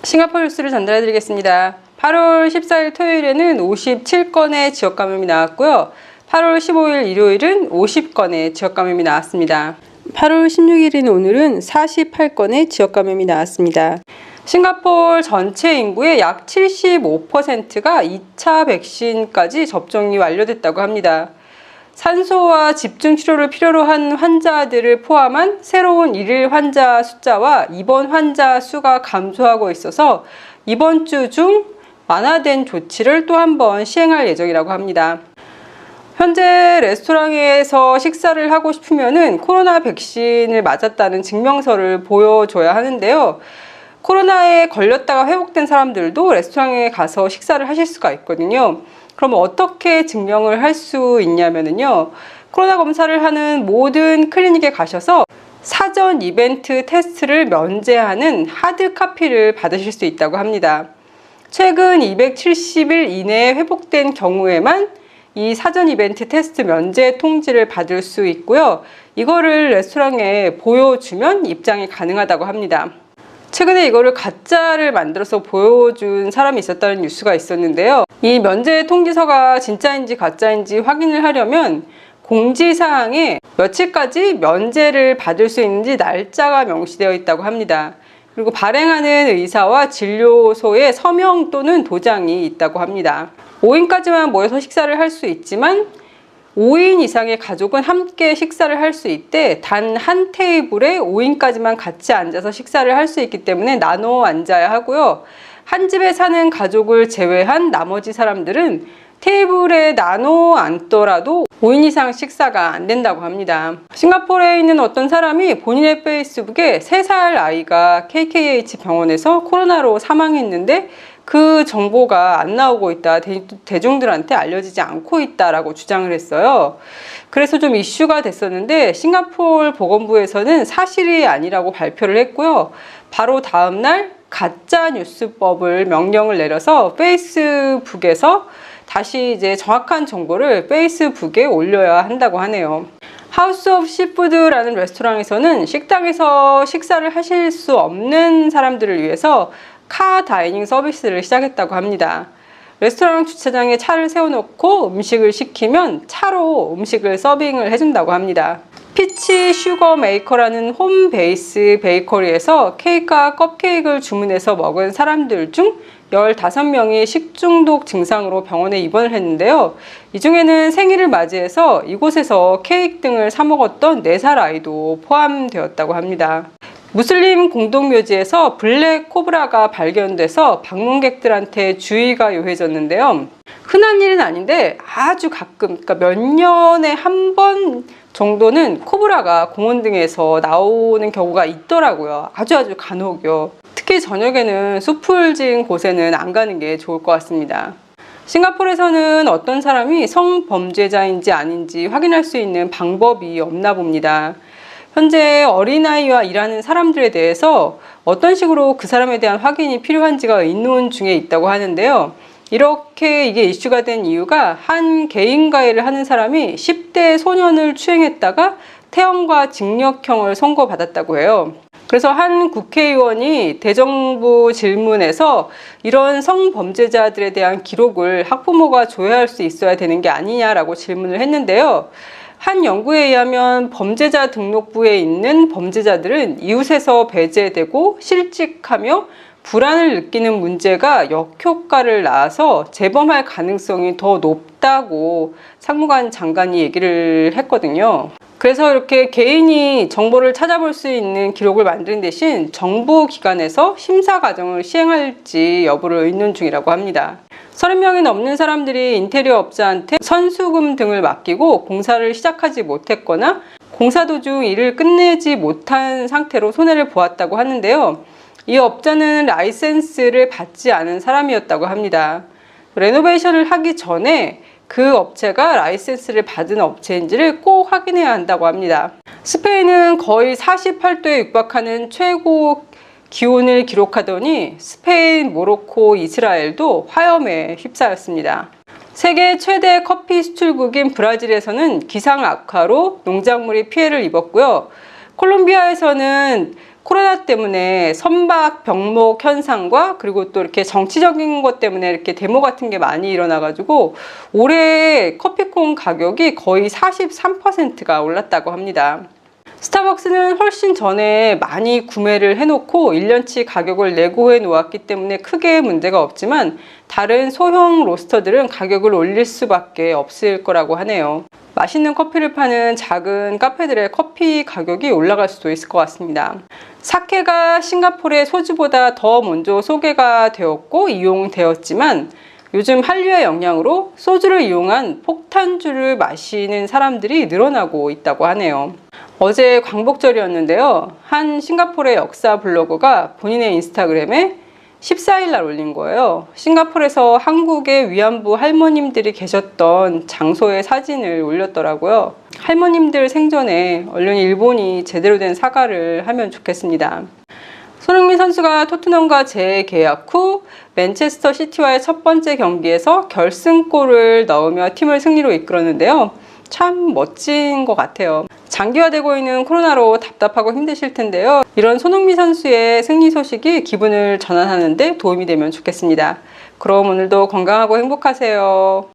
싱가포르 뉴스를 전달해 드리겠습니다. 8월 14일 토요일에는 57건의 지역 감염이 나왔고요. 8월 15일 일요일은 50건의 지역 감염이 나왔습니다. 8월 16일인 오늘은 48건의 지역 감염이 나왔습니다. 싱가포르 전체 인구의 약 75%가 2차 백신까지 접종이 완료됐다고 합니다. 산소와 집중 치료를 필요로 한 환자들을 포함한 새로운 일일 환자 숫자와 입원 환자 수가 감소하고 있어서 이번 주 중 완화된 조치를 또 한 번 시행할 예정이라고 합니다. 현재 레스토랑에서 식사를 하고 싶으면은 코로나 백신을 맞았다는 증명서를 보여줘야 하는데요. 코로나에 걸렸다가 회복된 사람들도 레스토랑에 가서 식사를 하실 수가 있거든요. 그럼 어떻게 증명을 할 수 있냐면요. 코로나 검사를 하는 모든 클리닉에 가셔서 사전 이벤트 테스트를 면제하는 하드 카피를 받으실 수 있다고 합니다. 최근 270일 이내에 회복된 경우에만 이 사전 이벤트 테스트 면제 통지를 받을 수 있고요. 이거를 레스토랑에 보여주면 입장이 가능하다고 합니다. 최근에 이거를 가짜를 만들어서 보여준 사람이 있었다는 뉴스가 있었는데요. 이 면제 통지서가 진짜인지 가짜인지 확인을 하려면 공지사항에 며칠까지 면제를 받을 수 있는지 날짜가 명시되어 있다고 합니다. 그리고 발행하는 의사와 진료소의 서명 또는 도장이 있다고 합니다. 5인까지만 모여서 식사를 할 수 있지만 5인 이상의 가족은 함께 식사를 할 수 있대 단 한 테이블에 5인까지만 같이 앉아서 식사를 할 수 있기 때문에 나눠 앉아야 하고요. 한 집에 사는 가족을 제외한 나머지 사람들은 테이블에 나눠 앉더라도 5인 이상 식사가 안 된다고 합니다. 싱가포르에 있는 어떤 사람이 본인의 페이스북에 3살 아이가 KKH 병원에서 코로나로 사망했는데 그 정보가 안 나오고 있다, 대중들한테 알려지지 않고 있다라고 주장을 했어요. 그래서 좀 이슈가 됐었는데 싱가포르 보건부에서는 사실이 아니라고 발표를 했고요. 바로 다음날 가짜뉴스법을 명령을 내려서 페이스북에서 다시 이제 정확한 정보를 페이스북에 올려야 한다고 하네요. 하우스 오브 시푸드라는 레스토랑에서는 식당에서 식사를 하실 수 없는 사람들을 위해서 카 다이닝 서비스를 시작했다고 합니다. 레스토랑 주차장에 차를 세워놓고 음식을 시키면 차로 음식을 서빙을 해준다고 합니다. 피치 슈거 메이커라는 홈 베이스 베이커리에서 케이크와 컵케이크를 주문해서 먹은 사람들 중 15명이 식중독 증상으로 병원에 입원을 했는데요. 이 중에는 생일을 맞이해서 이곳에서 케이크 등을 사 먹었던 4살 아이도 포함되었다고 합니다. 무슬림 공동묘지에서 블랙 코브라가 발견돼서 방문객들한테 주의가 요해졌는데요. 흔한 일은 아닌데 아주 가끔, 그러니까 몇 년에 한 번 정도는 코브라가 공원 등에서 나오는 경우가 있더라고요. 아주 간혹요. 특히 저녁에는 숲풀진 곳에는 안 가는 게 좋을 것 같습니다. 싱가포르에서는 어떤 사람이 성범죄자인지 아닌지 확인할 수 있는 방법이 없나 봅니다. 현재 어린아이와 일하는 사람들에 대해서 어떤 식으로 그 사람에 대한 확인이 필요한지가 의논 중에 있다고 하는데요. 이렇게 이게 이슈가 된 이유가 한 개인 가해를 하는 사람이 10대 소년을 추행했다가 태형과 징역형을 선고받았다고 해요. 그래서 한 국회의원이 대정부 질문에서 이런 성범죄자들에 대한 기록을 학부모가 조회할 수 있어야 되는 게 아니냐라고 질문을 했는데요. 한 연구에 의하면 범죄자 등록부에 있는 범죄자들은 이웃에서 배제되고 실직하며 불안을 느끼는 문제가 역효과를 낳아서 재범할 가능성이 더 높다고 상무관 장관이 얘기를 했거든요. 그래서 이렇게 개인이 정보를 찾아볼 수 있는 기록을 만드는 대신 정부 기관에서 심사 과정을 시행할지 여부를 의논 중이라고 합니다. 30명이 넘는 사람들이 인테리어 업자한테 선수금 등을 맡기고 공사를 시작하지 못했거나 공사 도중 일을 끝내지 못한 상태로 손해를 보았다고 하는데요. 이 업자는 라이센스를 받지 않은 사람이었다고 합니다. 레노베이션을 하기 전에 그 업체가 라이센스를 받은 업체인지를 꼭 확인해야 한다고 합니다. 스페인은 거의 48도에 육박하는 최고 기온을 기록하더니 스페인, 모로코, 이스라엘도 화염에 휩싸였습니다. 세계 최대 커피 수출국인 브라질에서는 기상 악화로 농작물이 피해를 입었고요. 콜롬비아에서는 코로나 때문에 선박 병목 현상과 그리고 또 이렇게 정치적인 것 때문에 이렇게 데모 같은 게 많이 일어나가지고 올해 커피콩 가격이 거의 43%가 올랐다고 합니다. 스타벅스는 훨씬 전에 많이 구매를 해놓고 1년치 가격을 내고해 놓았기 때문에 크게 문제가 없지만 다른 소형 로스터들은 가격을 올릴 수밖에 없을 거라고 하네요. 맛있는 커피를 파는 작은 카페들의 커피 가격이 올라갈 수도 있을 것 같습니다. 사케가 싱가포르의 소주보다 더 먼저 소개가 되었고 이용되었지만 요즘 한류의 영향으로 소주를 이용한 폭탄주를 마시는 사람들이 늘어나고 있다고 하네요. 어제 광복절이었는데요. 한 싱가포르의 역사 블로거가 본인의 인스타그램에 14일 날 올린 거예요. 싱가포르에서 한국의 위안부 할머님들이 계셨던 장소의 사진을 올렸더라고요. 할머님들 생전에 얼른 일본이 제대로 된 사과를 하면 좋겠습니다. 손흥민 선수가 토트넘과 재계약 후 맨체스터 시티와의 첫 번째 경기에서 결승골을 넣으며 팀을 승리로 이끌었는데요. 참 멋진 것 같아요. 장기화되고 있는 코로나로 답답하고 힘드실 텐데요. 이런 손흥민 선수의 승리 소식이 기분을 전환하는 데 도움이 되면 좋겠습니다. 그럼 오늘도 건강하고 행복하세요.